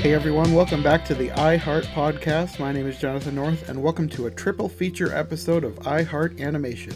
Hey everyone, welcome back to the iHeart podcast. My name is Jonathan North, and welcome to a triple feature episode of iHeart Animation.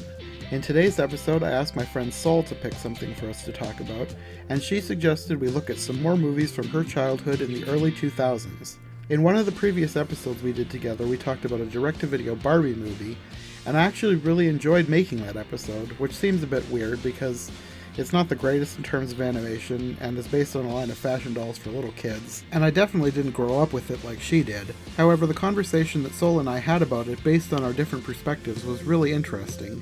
In today's episode, I asked my friend Sol to pick something for us to talk about, and she suggested we look at some more movies from her childhood in the early 2000s. In one of the previous episodes we did together, we talked about a direct-to-video Barbie movie, and I actually really enjoyed making that episode, which seems a bit weird because it's not the greatest in terms of animation, and is based on a line of fashion dolls for little kids, and I definitely didn't grow up with it like she did. However, the conversation that Sol and I had about it based on our different perspectives was really interesting,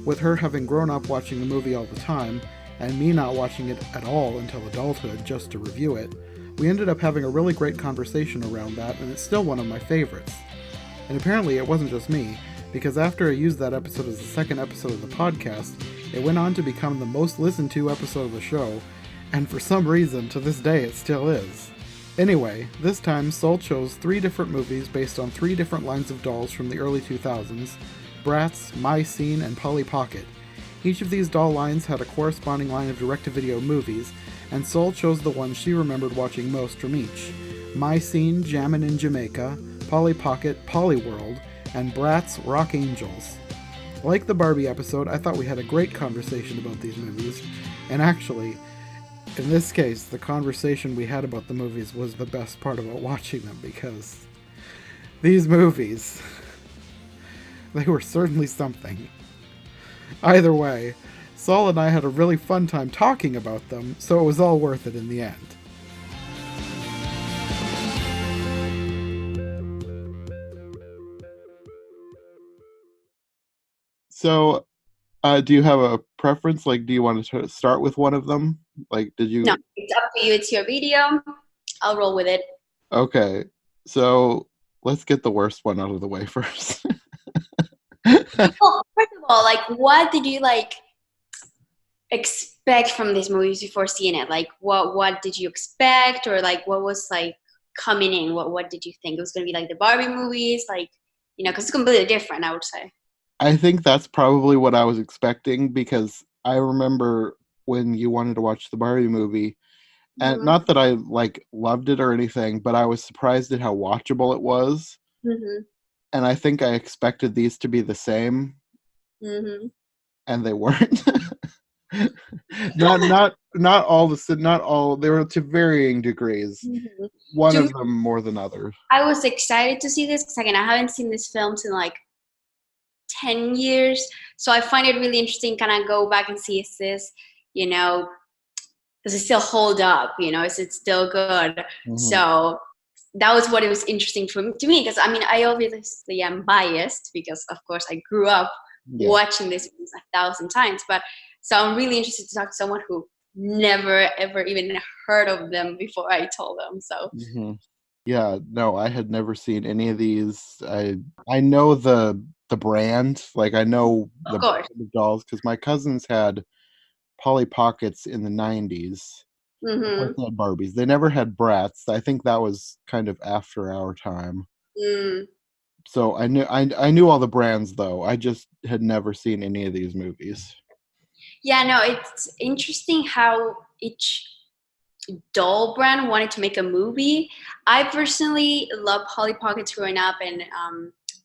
with her having grown up watching the movie all the time, and me not watching it at all until adulthood just to review it. We ended up having a really great conversation around that, and it's still one of my favorites. And apparently it wasn't just me, because after I used that episode as the second episode of the podcast, it went on to become the most listened to episode of the show, and for some reason, to this day, it still is. Anyway, this time Sol chose 3 different movies based on 3 different lines of dolls from the early 2000s, Bratz, My Scene, and Polly Pocket. Each of these doll lines had a corresponding line of direct-to-video movies, and Sol chose the one she remembered watching most from each. My Scene, Jammin in Jamaica, Polly Pocket, PollyWorld, and Bratz, Rock Angelz. Like the Barbie episode, I thought we had a great conversation about these movies, and actually, in this case, the conversation we had about the movies was the best part about watching them, because these movies, they were certainly something. Either way, Sol and I had a really fun time talking about them, so it was all worth it in the end. So, do you have a preference? Like, do you want to start with one of them? Like, did you... No, it's up to you. It's your video. I'll roll with it. Okay, so let's get the worst one out of the way first. Well, first of all, what did you, expect from these movies before seeing it? What did you expect? Or, what was, coming in? What did you think? It was going to be like the Barbie movies? Because it's completely different, I would say. I think that's probably what I was expecting, because I remember when you wanted to watch the Barbie movie, and Mm-hmm. not that I loved it or anything, but I was surprised at how watchable it was. Mm-hmm. And I think I expected these to be the same, Mm-hmm. and they weren't. not all. They were to varying degrees. Mm-hmm. One of them more than others. I was excited to see this because, again, I haven't seen this film in 10 years, so I find it really interesting. Kind of go back and see, is this, does it still hold up? Is it still good? Mm-hmm. So that was what it was interesting to me, because I obviously am biased because, of course, I grew up watching this 1,000 times. But so I'm really interested to talk to someone who never ever even heard of them before I told them. So. Mm-hmm. Yeah, no, I had never seen any of these. I know the brand, I know the brand of dolls, because my cousins had Polly Pockets in the 90s. Mm-hmm. They had Barbies. They never had Bratz. I think that was kind of after our time. Mm. So I knew all the brands, though. I just had never seen any of these movies. Yeah, no, it's interesting how each doll brand wanted to make a movie. I personally love Polly Pockets growing up, and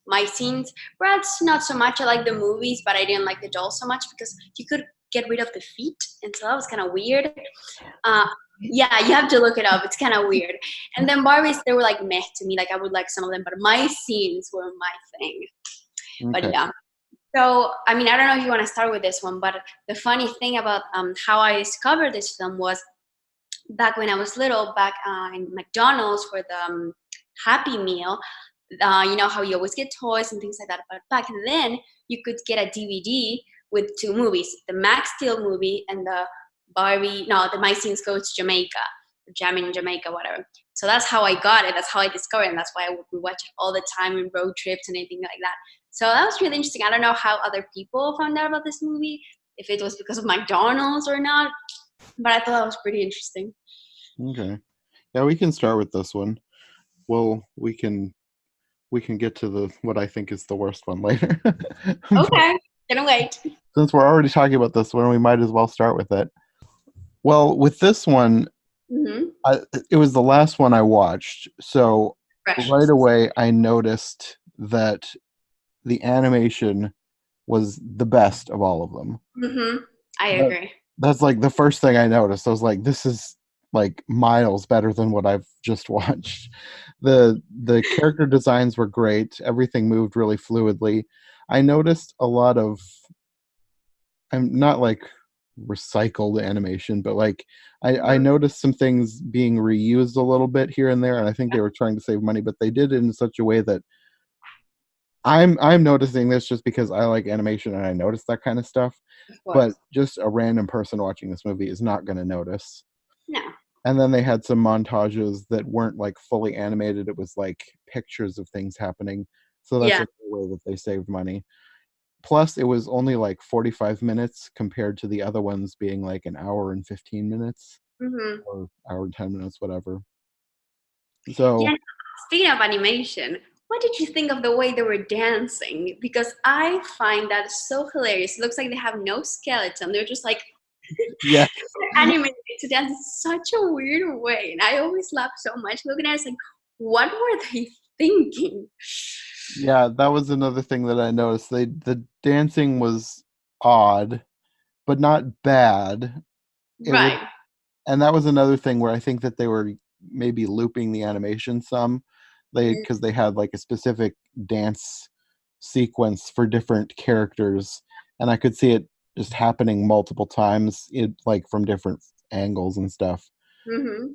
My Scenes. Bratz, not so much. I like the movies, but I didn't like the dolls so much because you could get rid of the feet, and so that was kind of weird. Yeah, you have to look it up. It's kind of weird. And then Barbies, they were meh to me. I would like some of them, but My Scenes were my thing. Okay. But yeah. So, I don't know if you want to start with this one, but the funny thing about how I discovered this film was back when I was little, back in McDonald's for the Happy Meal. You know how you always get toys and things like that. But back then, you could get a DVD with 2 movies, the Max Steel movie and the My Scenes Go to Jamaica, Jammin in Jamaica, whatever. So that's how I got it. That's how I discovered it. And that's why I would watch it all the time in road trips and anything like that. So that was really interesting. I don't know how other people found out about this movie, if it was because of McDonald's or not, but I thought that was pretty interesting. Okay. Yeah, we can start with this one. Well, we can get to what I think is the worst one later. Okay, gonna wait. Since we're already talking about this one, we might as well start with it. Well, with this one, Mm-hmm. It was the last one I watched, so right Precious. away I noticed that the animation was the best of all of them. Mm-hmm. I That, agree. that's like the first thing I noticed. I was like, this is like miles better than what I've just watched. The character designs were great. Everything moved really fluidly. I noticed a lot of, I'm not like recycled animation, but like I Mhm. noticed some things being reused a little bit here and there, and I think they were trying to save money, but they did it in such a way that I'm noticing this just because I like animation and I notice that kind of stuff. Of But course. just a random person watching this movie is not going to notice. No. And then they had some montages that weren't like fully animated. It was like pictures of things happening. So that's Yeah. another way that they saved money. Plus, it was only like 45 minutes compared to the other ones being like an hour and 15 minutes Mm-hmm. or hour and 10 minutes, whatever. Yeah. So, Speaking of animation, what did you think of the way they were dancing? Because I find that so hilarious. It looks like they have no skeleton. They're just like yeah, animated to dance in such a weird way. And I always laugh so much looking at it. It's like, what were they thinking? yeah, that was another thing that I noticed. The dancing was odd, but not bad. It was, Right. and that was another thing where I think that they were maybe looping the animation some. They because they had like a specific dance sequence for different characters, and I could see it just happening multiple times, it like from different angles and stuff. Mm-hmm.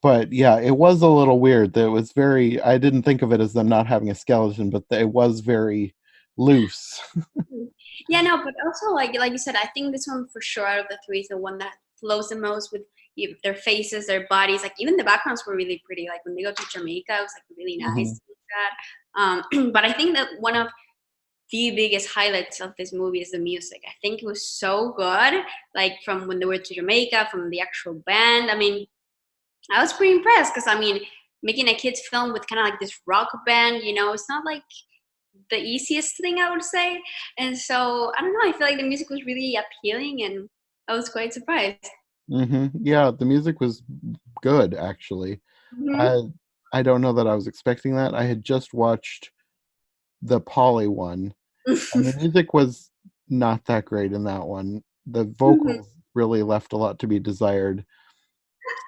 But yeah, it was a little weird. That was very. I didn't think of it as them not having a skeleton, but it was very loose. Yeah, no, but also like you said, I think this one for sure out of the three is the one that flows the most with their faces, their bodies. Like even the backgrounds were really pretty. Like when they go to Jamaica, it was like really nice Mhm. to look at. But I think that one of the biggest highlights of this movie is the music. I think it was so good. Like from when they were to Jamaica, from the actual band. I mean, I was pretty impressed because I mean, making a kids film with kind of like this rock band, it's not like the easiest thing I would say. And so I don't know, I feel like the music was really appealing and I was quite surprised. Yeah, the music was good actually. Hmm. I I don't know that I was expecting that. I had just watched the Polly one, and the music was not that great in that one. The Hmm. vocals really left a lot to be desired.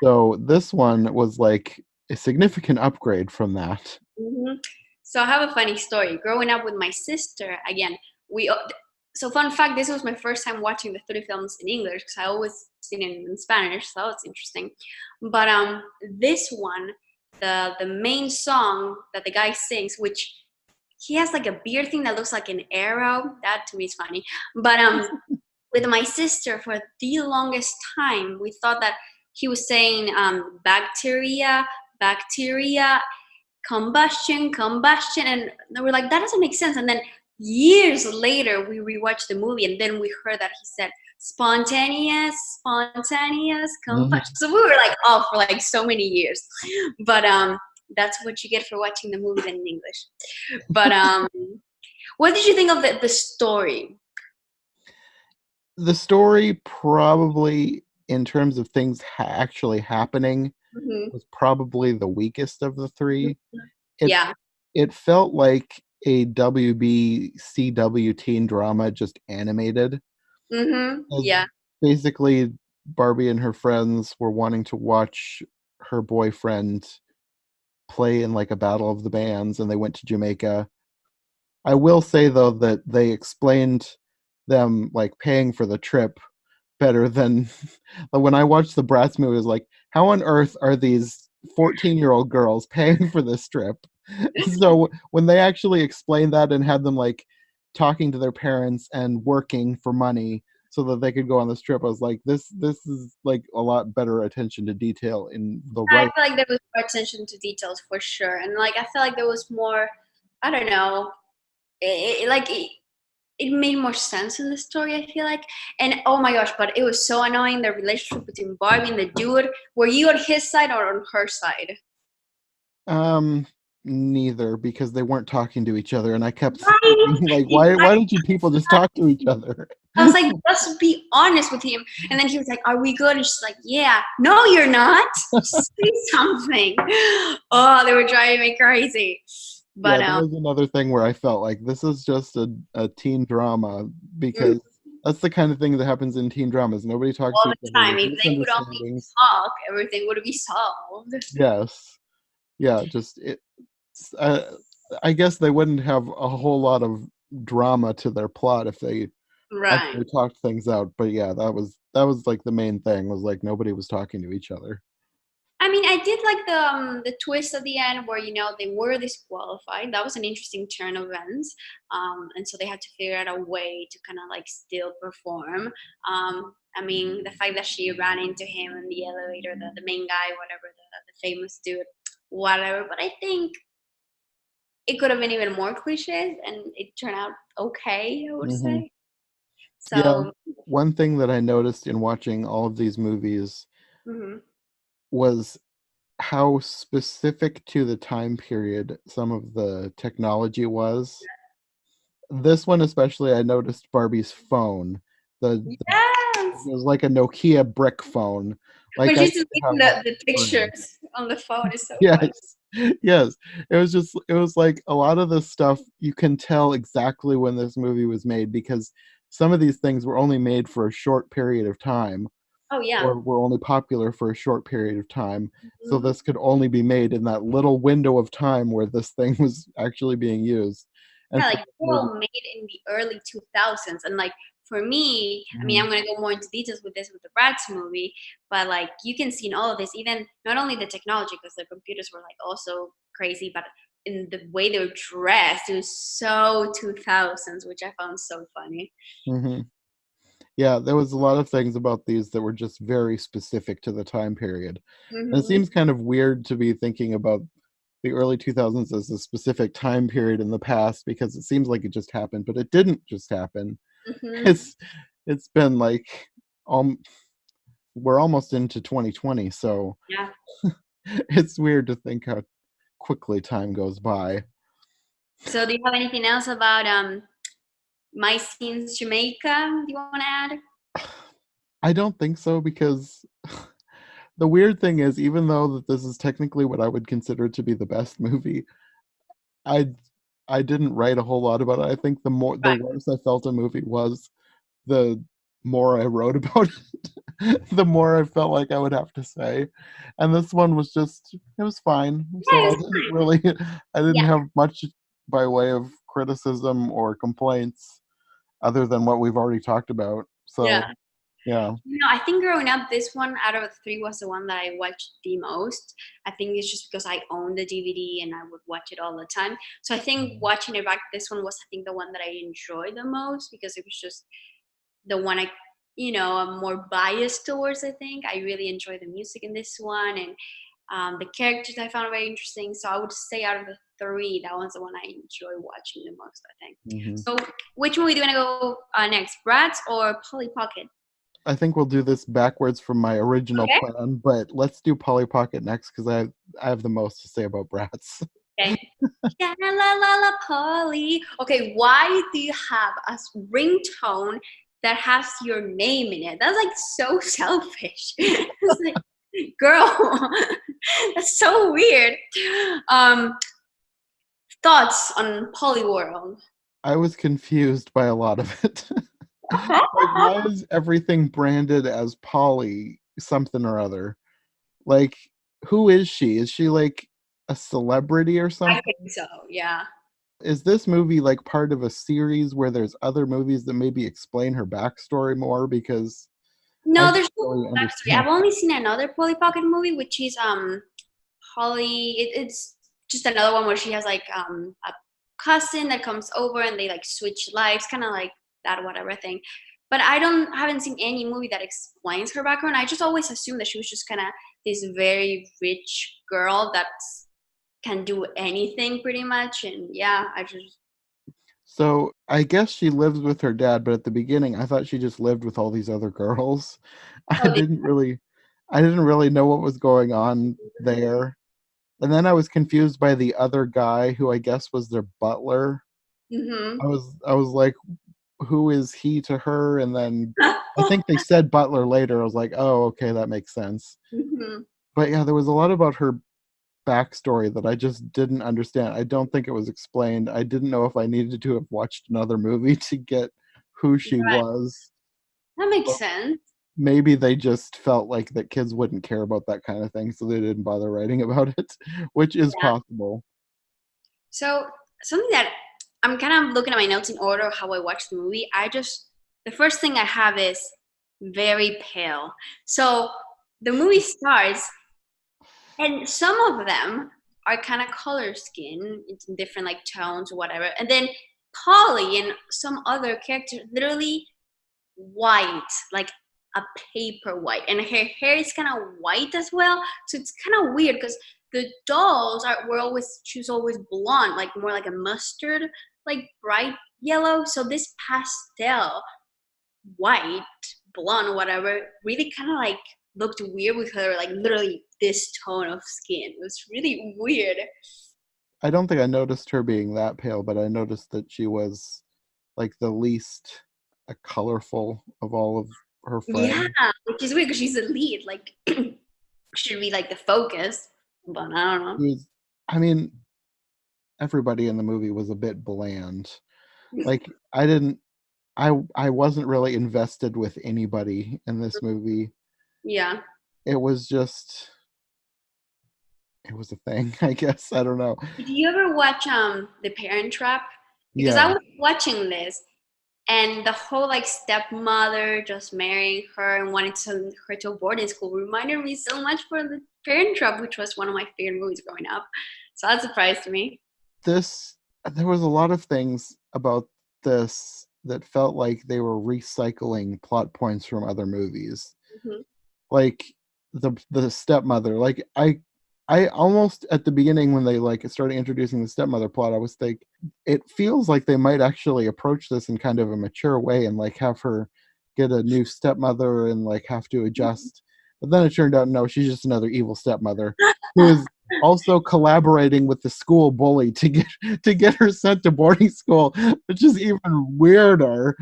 So this one was like a significant upgrade from that. Hmm. So I have a funny story. Growing up with my sister, again, we so fun fact, this was my first time watching the 30 films in English because I always seen it in Spanish, so it's interesting. But this one, the main song that the guy sings, which he has like a beard thing that looks like an arrow. That to me is funny. But with my sister for the longest time, we thought that he was saying bacteria, bacteria, combustion, combustion, and we're like, that doesn't make sense. And then years later, we rewatched the movie, and then we heard that he said spontaneous, spontaneous Mhm. combustion. So we were like off for like so many years, but that's what you get for watching the movie then in English. But what did you think of the story? The story probably, in terms of things actually happening, Hmm. was probably the weakest of the three. It Yeah. it felt like a WBCW teen drama just animated. As Yeah. basically Barbie and her friends were wanting to watch her boyfriend play in like a battle of the bands, and they went to Jamaica. I will say though that they explained them like paying for the trip better than when I watched the Bratz movie. It was like, how on earth are these 14-year-old girls paying for this trip? So when they actually explained that and had them like talking to their parents and working for money so that they could go on this trip, I was like, this is like a lot better attention to detail in the I right. feel like there was more attention to details for sure, and like I feel like there was more. I don't know. It made more sense in the story. I feel like, and oh my gosh, but it was so annoying the relationship between Barbie and the dude. Were you on his side or on her side? Um, Neither, because they weren't talking to each other, and I kept Right. thinking like, why don't you people just talk to each other? I was like, just be honest with him. And then he was like, are we good? And she's like, yeah. No, you're not. Say something. Oh, they were driving me crazy. Yeah, But that was another thing where I felt like this is just a teen drama, mm, because that's the kind of thing that happens in teen dramas. Nobody talks all to the each other. time, There's if they would only misunderstandings. talk, everything would be solved. Yes. Yeah, just uh, I guess they wouldn't have a whole lot of drama to their plot if they Right. actually talked things out. But yeah, that was like the main thing, was like nobody was talking to each other. I mean, I did like the twist at the end where they were disqualified. That was an interesting turn of events, and so they had to figure out a way to kind of like still perform. I mean, the fact that she ran into him in the elevator, the main guy, whatever, the famous dude, whatever. But I think it could have been even more cliches, and it turned out okay, I would Hmm. say. Yeah, So, one thing that I noticed in watching all of these movies mhm. was how specific to the time period some of the technology was. This one especially, I noticed Barbie's phone. It Yes. was like a Nokia brick phone. When Like I she's used to have deleting one the for free. pictures on the phone is so funny. Yes. Yes. It was like a lot of this stuff you can tell exactly when this movie was made, because some of these things were only made for a short period of time, Oh yeah. or were only popular for a short period of time. So Mhm. this could only be made in that little window of time where this thing was actually being used. And Yeah, for like this they were movie, all made in the early 2000s. And like for me, I mean, mhm, I'm gonna go more into details with this with the Bratz movie, but like you can see in all of this, even not only the technology, because the computers were like also crazy, but in the way they were dressed, it was so 2000s, which I found so funny. mhm. Yeah, there was a lot of things about these that were just very specific to the time period. And it Hmm. seems kind of weird to be thinking about the early 2000s as a specific time period in the past, because it seems like it just happened, but it didn't just happen. Hmm. It's it's been like um we're almost into 2020, so Yeah. it's weird to think how quickly time goes by. So do you have anything else about my scenes Jamaica? Do you want to add? I don't think so, because the weird thing is, even though that this is technically what I would consider to be the best movie, I I didn't write a whole lot about it. I think the Right. worse I felt a movie was, the more I wrote about it, the more I felt like I would have to say. And this one was just, it was fine. So Yeah, I it's didn't fine. really I didn't Yeah. have much by way of criticism or complaints other than what we've already talked about. So, Yeah. yeah. No, I think growing up, this one out of the three was the one that I watched the most. I think it's just because I owned the DVD and I would watch it all the time. So I think watching it back, this one was, I think, the one that I enjoyed the most because it was just the one I'm more biased towards. I think I really enjoyed the music in this one and the characters I found very interesting. So I would say out of the three, that one's the one I enjoy watching the most, I think. Mhm. So which movie do you want to go next, Bratz or Polly Pocket? I think we'll do this backwards from my original Okay. plan, but let's do Polly Pocket next, because I have the most to say about Bratz. Okay. Yeah, la la la, Polly. Okay, why do you have a ringtone that has your name in it? That's like so selfish. It's like, girl, that's so weird. Um, Thoughts on PollyWorld? I was confused by a lot of it. Like, why is everything branded as Polly something or other? Like, who is she? Is she like a celebrity or I something? think so. Yeah. Is this movie like part of a series where there's other movies that maybe explain her backstory more? Because I No, didn't there's no really backstory. I've understand. only seen another Polly Pocket movie, which is Polly. It's just another one where she has like a cousin that comes over and they like switch lives, kind of like that whatever thing. But haven't seen any movie that explains her background. I just always assumed that she was just kind of this very rich girl that can do anything pretty much. And yeah, I just So I guess she lives with her dad, but at the beginning I thought she just lived with all these other girls. I oh, didn't really I didn't really know what was going on there. And then I was confused by the other guy who I guess was their butler. mm-hmm. I was like, who is he to her? And then I think they said butler later. I was like, oh, okay, that makes sense. Mhm. But yeah, there was a lot about her backstory that I just didn't understand. I don't think it was explained. I didn't know if I needed to have watched another movie to get who she Right. was. That makes Or sense. maybe they just felt like that kids wouldn't care about that kind of thing, so they didn't bother writing about it, which is Yeah. possible. So something that I'm kind of looking at my notes in order of how I watched the movie. The first thing I have is very pale. So the movie starts, and some of them are kind of color skin. It's in different like tones or whatever. And then Polly and some other characters literally white, like a paper white, and her hair is kind of white as well. So it's kind of weird because the dolls she was always blonde, like more like a mustard, like bright yellow. So this pastel white, blonde, whatever, really kind of like looked weird with her, like literally this tone of skin. It was really weird. I don't think I noticed her being that pale, but I noticed that she was like the least colorful of all of her Yeah, friends. which is weird because she's the lead. Like, should be like the focus, but I don't know. She was, I mean, everybody in the movie was a bit bland. Like I wasn't really invested with anybody in this movie. Yeah. It was just it was a thing, I guess. I don't know. Did you ever watch The Parent Trap? Because Yeah. I was watching this, and the whole like stepmother just marrying her and wanting to her to a boarding school reminded me so much for The Parent Trap, which was one of my favorite movies growing up. So that surprised me. This there was a lot of things about this that felt like they were recycling plot points from other movies. Hmm. Like the stepmother. Like I almost at the beginning when they like started introducing the stepmother plot, I was like, it feels like they might actually approach this in kind of a mature way and like have her get a new stepmother and like have to adjust. But then it turned out no, she's just another evil stepmother who is also collaborating with the school bully to get her sent to boarding school, which is even weirder.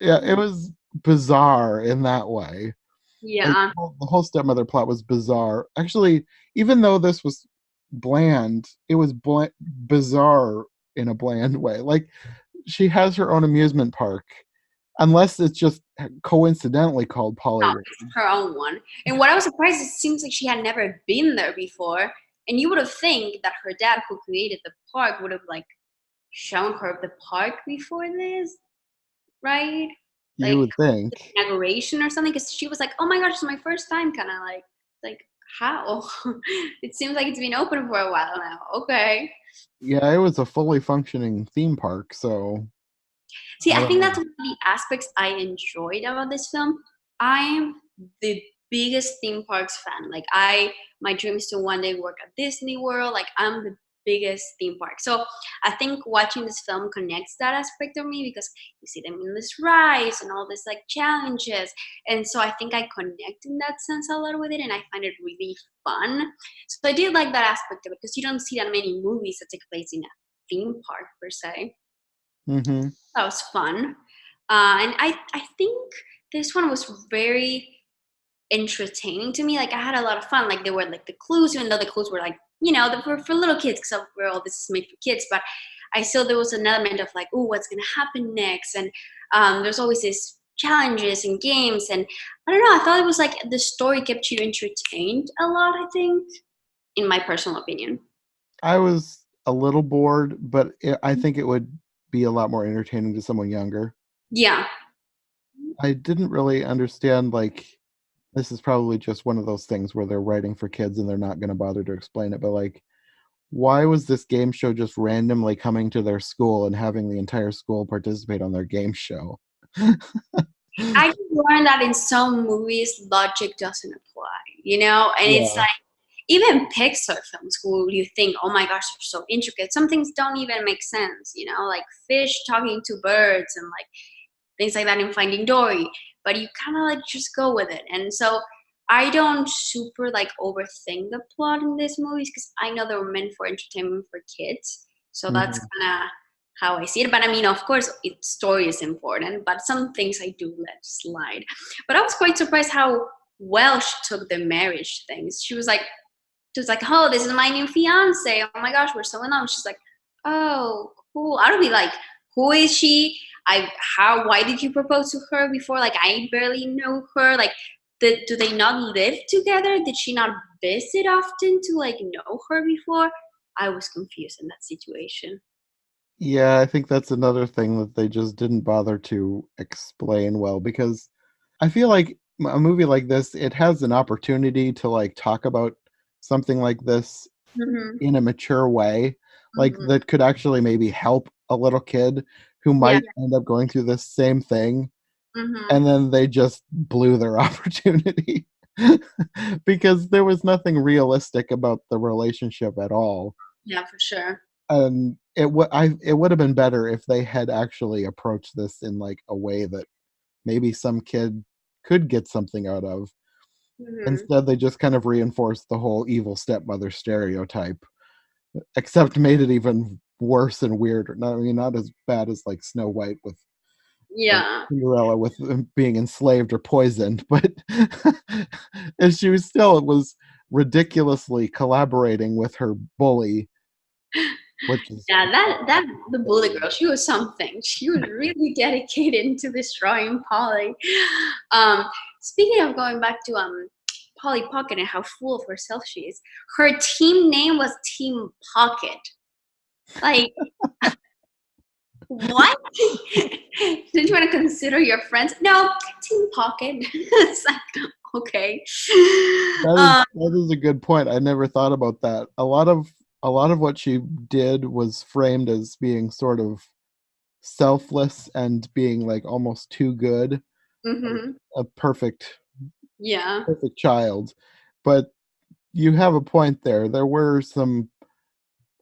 Yeah, it was bizarre in that way. Like Yeah. the whole stepmother plot was bizarre. Actually, even though this was bland, it was bizarre in a bland way. Like she has her own amusement park, unless it's just coincidentally called No, PollyWorld. it's her own one. And what I was surprised, it seems like she had never been there before. And you would have think that her dad, who created the park, would have like shown her the park before this, right? You Like would think. inauguration or something, because she was like, "Oh my gosh, it's my first time," kind of like how? It seems like it's been open for a while now. Okay. Yeah, it was a fully functioning theme park, so See, I I don't think know. that's one of the aspects I enjoyed about this film. I'm the biggest theme parks fan. Like my dream is to one day work at Disney World. Like I'm the biggest theme park. So I think watching this film connects that aspect of me because you see them in this rise and all this like challenges. And so I think I connect in that sense a lot with it and I find it really fun. So I did like that aspect of it because you don't see that many movies that take place in a theme park per se. Mm-hmm. That was fun. And I think this one was very entertaining to me. Like I had a lot of fun. Like there were like the clues, even though the clues were like, they were for little kids because we're all this is made for kids. But I still there was an element of like, oh, what's gonna happen next? And there's always this challenges and games. And I don't know. I thought it was like the story kept you entertained a lot. I think, in my personal opinion. I was a little bored, but I think it would be a lot more entertaining to someone younger. Yeah. I didn't really understand, like, this is probably just one of those things where they're writing for kids and they're not going to bother to explain it, but like, why was this game show just randomly coming to their school and having the entire school participate on their game show? I just learned that in some movies, logic doesn't apply, and it's Yeah. like even Pixar films who you think, oh my gosh, they're so intricate. Some things don't even make sense, like fish talking to birds and like things like that in Finding Dory. But you kind of like just go with it. And so I don't super like overthink the plot in these movies because I know they were meant for entertainment for kids. So that's Mhm. kind of how I see it. But I mean, of course, story is important, but some things I do let slide. But I was quite surprised how well she took the marriage things. She was like, oh, this is my new fiance. Oh my gosh, we're so in love. She's like, oh, cool. I would be like, who is she? Why did you propose to her before? Like, I barely know her. Like, do they not live together? Did she not visit often to like know her before? I was confused in that situation. Yeah, I think that's another thing that they just didn't bother to explain well, because I feel like a movie like this, it has an opportunity to like talk about something like this Mm-hmm. in a mature way, like Mm-hmm. that could actually maybe help a little kid who Yeah. might end up going through this same thing, Mm-hmm. and then they just blew their opportunity because there was nothing realistic about the relationship at all. Yeah, for sure. And it would have been better if they had actually approached this in like a way that maybe some kid could get something out of. Mm-hmm. Instead, they just kind of reinforced the whole evil stepmother stereotype, except made it even worse and weirder. Not, I mean, not as bad as like Snow White with or Yeah. Cinderella with being enslaved or poisoned, but and she was still, it was ridiculously collaborating with her bully, which is Yeah, that the bully girl, she was something. She was really dedicated to destroying Polly. Um, Speaking of going back to Polly Pocket and how full of herself she is, her team name was Team Pocket. Like, what? Did you want to consider your friends? No, Team Pocket. It's like, okay. Um, that is a good point. I never thought about that. A lot of what she did was framed as being sort of selfless and being like almost too good, mhm. a Yeah. perfect child. But you have a point there. There were some,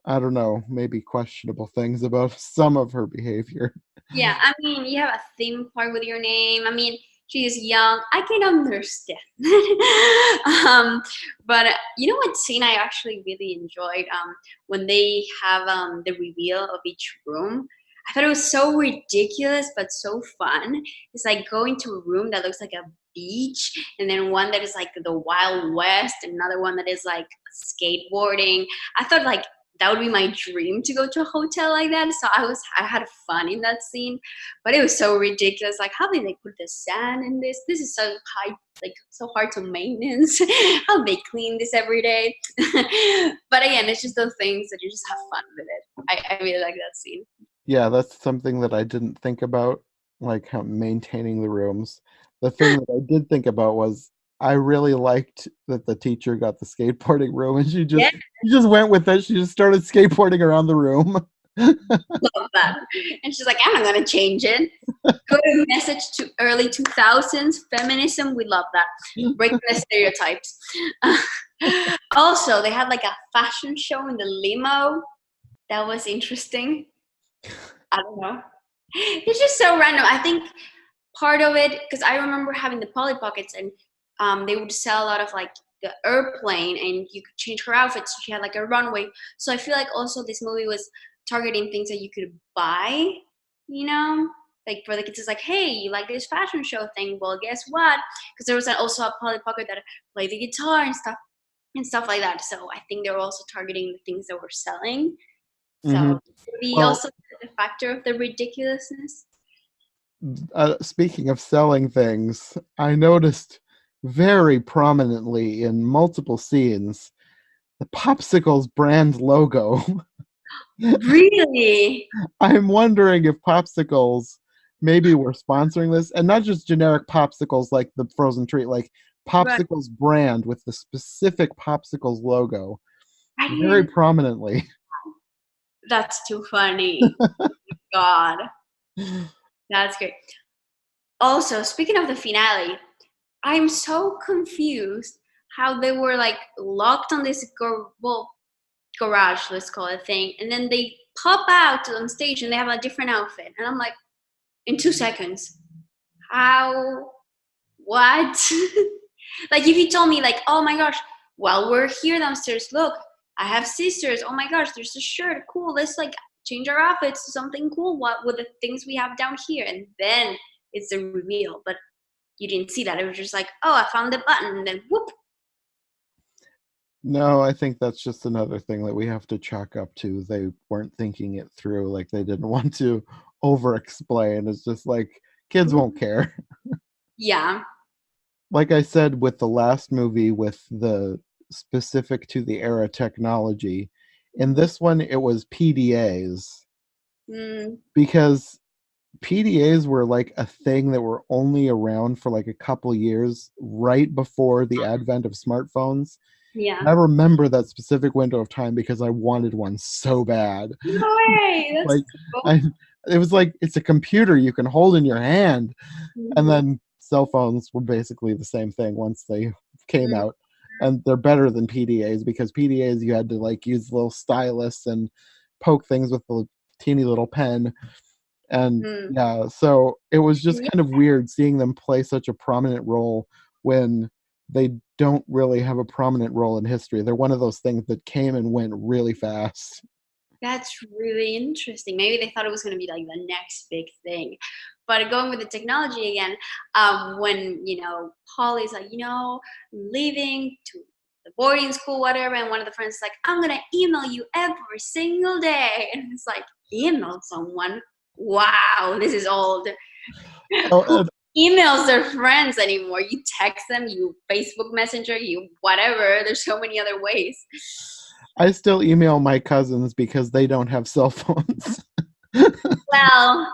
I don't know, maybe questionable things about some of her behavior. Yeah, I mean, you have a theme park with your name. I mean, she is young. I can understand. But you know what scene I actually really enjoyed? When they have the reveal of each room. I thought it was so ridiculous, but so fun. It's like going to a room that looks like a beach, and then one that is like the Wild West, and another one that is like skateboarding. I thought like that would be my dream to go to a hotel like that. So I had fun in that scene, but it was so ridiculous. Like, how did they put the sand in this? This is so high, like so hard to maintenance. How they clean this every day? But again, it's just those things that you just have fun with it. I really like that scene. Yeah, that's something that I didn't think about, like how maintaining the rooms. The thing that I did think about was I really liked that the teacher got the skateboarding room, and Yeah, she just went with it. She just started skateboarding around the room. love that. And she's like, I'm not gonna change it. Good message to early 2000s feminism. We love that. Breaking the stereotypes. Also, they had like a fashion show in the limo. That was interesting. I don't know. It's just so random. I think part of it, because I remember having the Polly Pockets, and they would sell a lot of like the airplane, and you could change her outfits. She had like a runway. So I feel like also this movie was targeting things that you could buy, you know? Like for the kids, it's like, hey, you like this fashion show thing? Well, guess what? Because there was also a Polly Pocket that played the guitar and stuff like that. So I think they were also targeting the things that were selling. Hmm. So maybe Well, also the factor of the ridiculousness. speaking of selling things, I noticed very prominently in multiple scenes the Popsicles brand logo. Really? I'm wondering if Popsicles maybe were sponsoring this, and not just generic Popsicles like the frozen treat, like Right. Popsicles brand with the specific Popsicles logo I very didn't. prominently. That's too funny. God, that's great. Also, speaking of the finale, I'm so confused how they were like locked on this garage, let's call it thing, and then they pop out on stage and they have a different outfit, and I'm like, in 2 seconds, how? What? Like if you told me like, oh my gosh, while we're here downstairs, look, I have sisters. Oh my gosh, there's a shirt. Cool. Let's like change our outfits to something cool. What with the things we have down here, and then it's the reveal. But you didn't see that. It was just like, oh, I found the button, and then whoop. No, I think that's just another thing that we have to chalk up to. They weren't thinking it through. Like they didn't want to over-explain. It's just like kids won't care. Yeah. Like I said with the last movie with the specific to the era technology, in this one it was PDAs Mm, because PDAs were like a thing that were only around for like a couple years right before the advent of smartphones. yeah. And I remember that specific window of time because I wanted one so bad. No way. That's Like cool. I it was like it's a computer you can hold in your hand. And Mhm. then cell phones were basically the same thing once they came Mm, out. And they're better than PDAs because PDAs you had to like use little stylus and poke things with the teeny little pen. And mm. yeah, so it was just Yeah, kind of weird seeing them play such a prominent role when they don't really have a prominent role in history. They're one of those things that came and went really fast. that's really interesting. Maybe they thought it was going to be like the next big thing. But going with the technology again, when Polly's like, leaving to the boarding school, whatever, and one of the friends is like, I'm gonna email you every single day, and it's like, email someone? Wow, this is old. Oh, Who and emails their friends anymore? You text them, you Facebook Messenger, you whatever. There's so many other ways. I still email my cousins because they don't have cell phones. Well,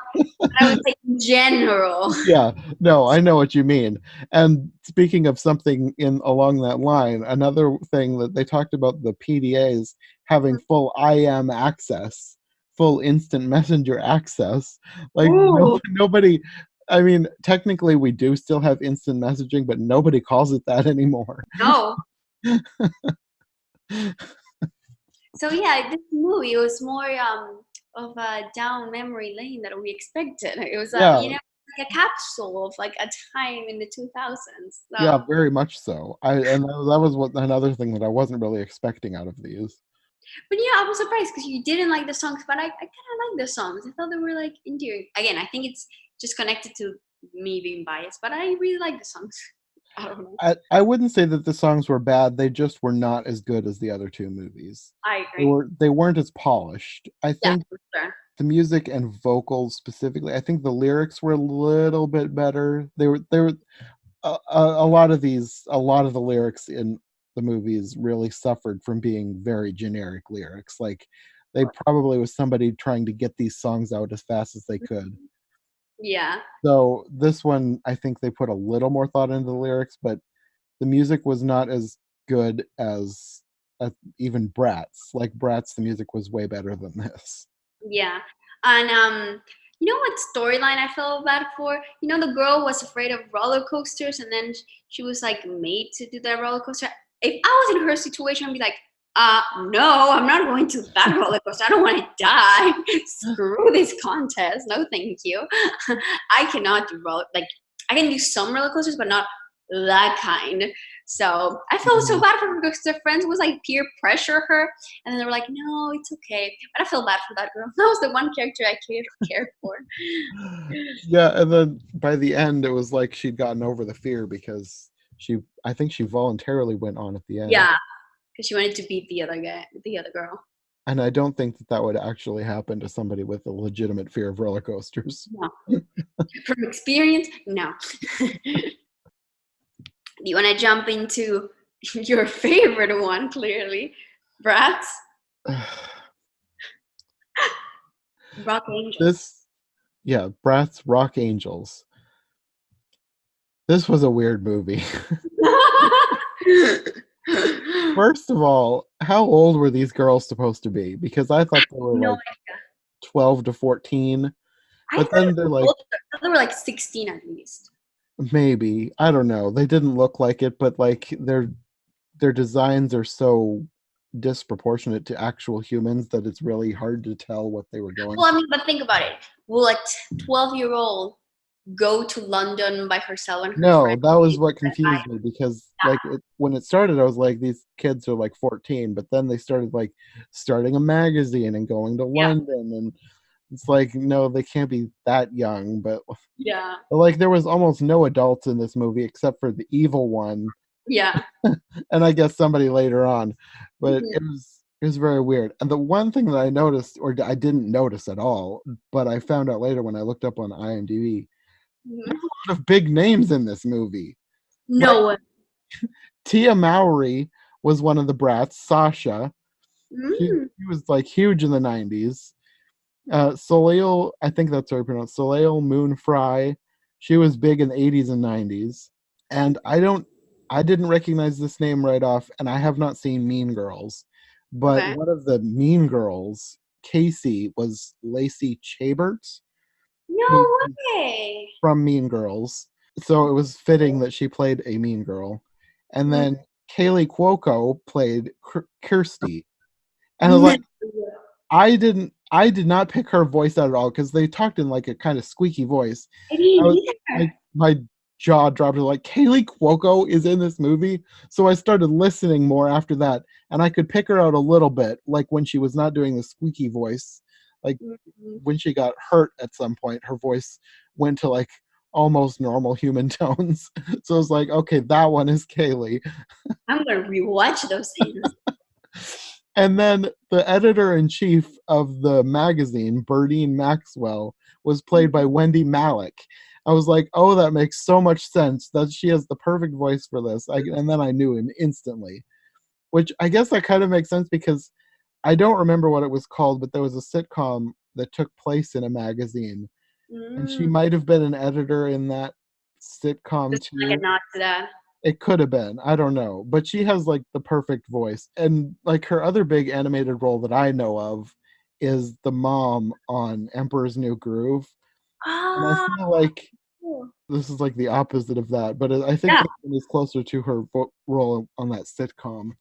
I would say in general. Yeah, no, I know what you mean. And speaking of something in along that line, another thing that they talked about the PDAs having full IM access, full instant messenger access. Like no, Ooh, nobody. I mean, technically we do still have instant messaging, but nobody calls it that anymore. no. So yeah, this movie was more of a down memory lane than we expected. It was Yeah, like a capsule of like a time in the 2000s. yeah, So, very much so. That was what another thing that I wasn't really expecting out of these. but yeah, I was surprised because you didn't like the songs, but I kind of like the songs. I thought they were like endearing. Again, I think it's just connected to me being biased, but I really like the songs. I don't know. I wouldn't say that the songs were bad. They just were not as good as the other two movies. I agree. They weren't as polished. I Yeah, think for sure. the music and vocals specifically. I think the lyrics were a little bit better. They were a lot of the lyrics in the movies really suffered from being very generic lyrics. Like they probably was somebody trying to get these songs out as fast as they could. Yeah. So this one, I think they put a little more thought into the lyrics, but the music was not as good as even Bratz. Like Bratz, the music was way better than this. Yeah. And you know what storyline I felt bad for? The girl was afraid of roller coasters and then she was like made to do that roller coaster. If I was in her situation, I'd be like, no, I'm not going to that roller coaster. I don't want to die. Screw this contest. No, thank you. I cannot do I can do some roller coasters, but not that kind. So I felt so Mhm. bad for her because their friends was like peer pressure her, and then they were like, "No, it's okay." But I feel bad for that girl. That was the one character I cared for. Yeah, and then by the end, it was like she'd gotten over the fear because I think she voluntarily went on at the end. Yeah, because she wanted to beat the other guy, the other girl. And I don't think that that would actually happen to somebody with a legitimate fear of roller coasters. No, from experience, no. Do you want to jump into your favorite one? Clearly, Bratz, Rock Angels. This, yeah, Bratz Rock Angelz. This was a weird movie. First of all, how old were these girls supposed to be? Because I thought they were No, like 12 to 14, I but thought then it they're was like older. I thought they were like 16 at least. maybe, I don't know. They didn't look like it, but like their designs are so disproportionate to actual humans that it's really hard to tell what they were going Well, I for. mean, but think about it. Will a 12-year-old go to London by herself and her No, friend. that was what confused me because like when it started, I was like, these kids are like 14, but then they started like starting a magazine and going to Yeah, London, and it's like, no, they can't be that young. But yeah, like there was almost no adults in this movie except for the evil one, yeah. and I guess somebody later on. But Mhm, it was very weird. And the one thing that I noticed, or I didn't notice at all, but I found out later when I looked up on IMDb, mhm. a lot of big names in this movie. Like No one. Tia Mowry was one of the Bratz. Sasha, Mm, she was like huge in the '90s. Soleil, I think that's how I pronounce Soleil Moon Frye. She was big in the '80s and '90s. And I didn't recognize this name right off, and I have not seen Mean Girls, but okay. one of the Mean Girls, Casey, was Lacey Chabert, who No is way. from Mean Girls. So it was fitting that she played a Mean Girl. And Mm, then Kaylee Cuoco played Kirsty. And I was no. like, I did not pick her voice out at all because they talked in like a kind of squeaky voice. I I didn't was either. my jaw dropped. Like Kaylee Cuoco is in this movie, so I started listening more after that, and I could pick her out a little bit, like when she was not doing the squeaky voice, like Mhm. when she got hurt at some point, her voice went to like almost normal human tones. So I was like, okay, that one is Kaylee. I'm gonna rewatch those scenes. And then the editor in chief of the magazine, Berdine Maxwell, was played by Wendy Malick. I was like, oh, that makes so much sense. That she has the perfect voice for this. And then I knew him instantly, which I guess that kind of makes sense because I don't remember what it was called, but there was a sitcom that took place in a magazine, and she Mm, might have been an editor in that sitcom just like a too. nod to that. It could have been. I don't know. But she has like the perfect voice. And like her other big animated role that I know of is the mom on Emperor's New Groove. And I Oh, feel like this is like the opposite of that, but I think yeah. this one is closer to her role on that sitcom.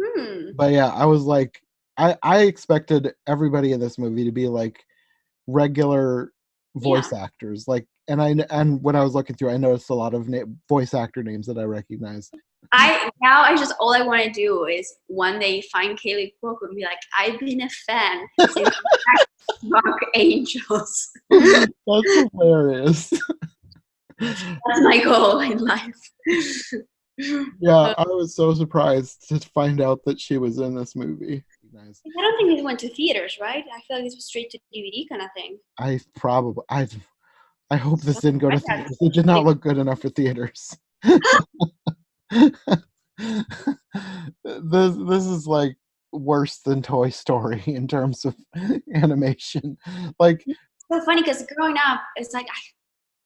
Hmm. But yeah, I was like, I expected everybody in this movie to be like regular Yeah. voice actors. Like, and when I was looking through, I noticed a lot of voice actor names that I recognized. I just all I want to do is one day find Kaylee Cuoco and be like, I've been a fan since Rock Angels. That's hilarious. That's my goal in life. Yeah, I was so surprised to find out that she was in this movie. Nice. I don't think this went to theaters, right? I feel like this was straight to DVD kind of thing. I probably I hope this So didn't go I to got theaters. It did not look good enough for theaters. This is like worse than Toy Story in terms of animation. Like, so funny because growing up, it's like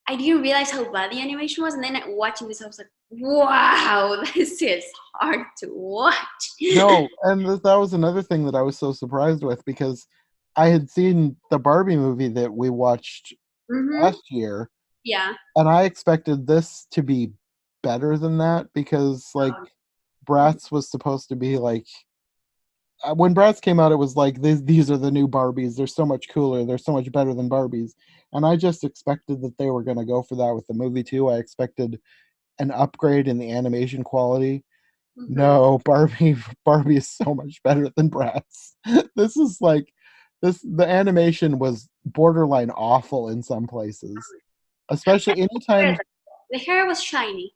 I didn't realize how bad the animation was, and then watching this, I was like, "Wow, this is hard to watch." no, and that was another thing that I was so surprised with because I had seen the Barbie movie that we watched Mm-hmm. last year, Yeah. and I expected this to be better than that because like Um, Bratz was supposed to be like when Bratz came out, it was like these are the new Barbies. They're so much cooler. They're so much better than Barbies, and I just expected that they were going to go for that with the movie too. I expected an upgrade in the animation quality. mhm. No, Barbie is so much better than Bratz. This is like the animation was borderline awful in some places. Especially anytime The hair was shiny.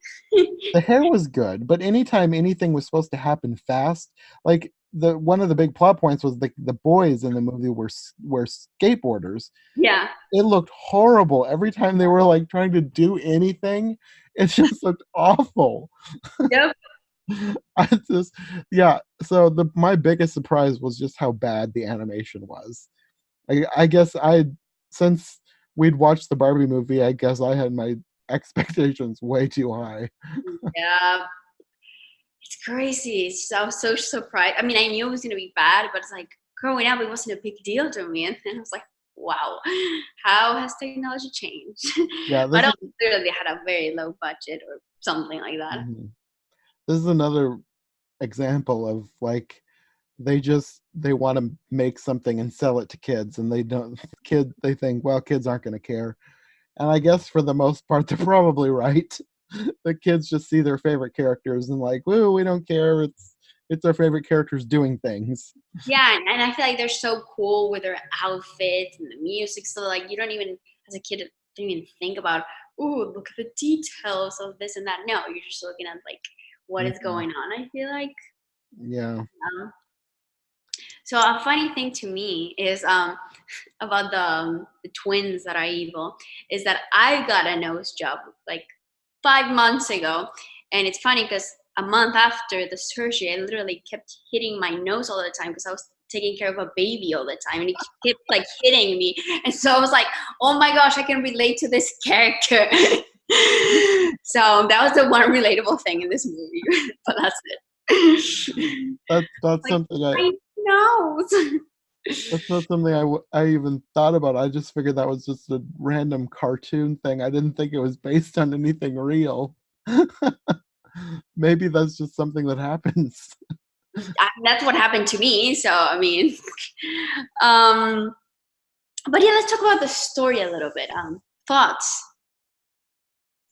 the hair was good, but anytime anything was supposed to happen fast, like the one of the big plot points was the boys in the movie were skateboarders. Yeah. It looked horrible every time they were like trying to do anything. It just looked awful. Yep. I just yeah. So the my biggest surprise was just how bad the animation was. I guess I since we'd watched the Barbie movie, I guess I had my expectations way too high. Yeah. It's crazy. I was so surprised. I mean, I knew it was gonna be bad, but it's like growing up, it wasn't a big deal to me. And then I was like, wow, how has technology changed? Yeah, But this is also clearly they had a very low budget or something like that. mhm. This is another example of like they want to make something and sell it to kids, and they don't they think, well, kids aren't going to care. And I guess for the most part, they're probably right. The kids just see their favorite characters and like, woo, we don't care. It's our favorite characters doing things. Yeah, and I feel like they're so cool with their outfits and the music. So like you don't even, as a kid, don't even think about, ooh, look at the details of this and that. No, you're just looking at like what is Mhm. going on. I feel like. Yeah. Um, so a funny thing to me is about the twins that are evil is that I got a nose job like 5 months ago, and it's funny because a month after the surgery, I literally kept hitting my nose all the time because I was taking care of a baby all the time, and it kept like hitting me, and so I was like, oh my gosh, I can relate to this character. So that was the one relatable thing in this movie, but that's it. That's Like something I my nose. that's not something I even thought about. I just figured that was just a random cartoon thing. I didn't think it was based on anything real. Maybe that's just something that happens. That's what happened to me. So I mean, um, but yeah, let's talk about the story a little bit. Thoughts.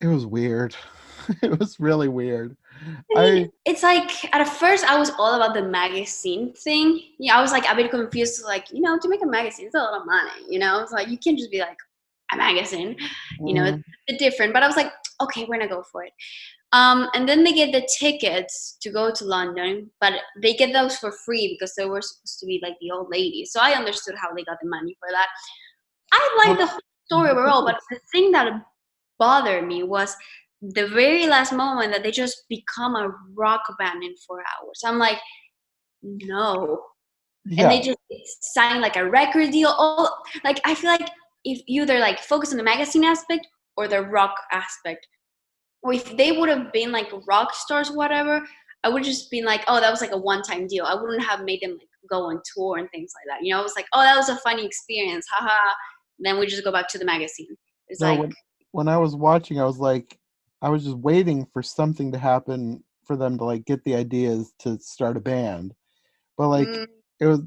It was weird. It was really weird. I mean, I it's like at first I was all about the magazine thing. Yeah, I was like a bit confused. Like, to make a magazine, it's a lot of money. It's like you can't just be like a magazine. It's mm, a bit different. But I was like, okay, we're gonna go for it. And then they get the tickets to go to London, but they get those for free because they were supposed to be like the old ladies. So I understood how they got the money for that. I like well, the whole story the overall, but tickets. the thing that bothered me was the very last moment that they just become a rock band in 4 hours. I'm like, no. And they Yeah, just sign like a record deal. Oh, like I feel like if you either like focus on the magazine aspect or the rock aspect, or if they would have been like rock stars, whatever, I would just been like, oh, that was like a one-time deal. I wouldn't have made them like go on tour and things like that. I was like, oh, that was a funny experience, haha. Then we just go back to the magazine. It's no, like, when I was watching, I was like, I was just waiting for something to happen for them to like get the ideas to start a band. But like mm, it was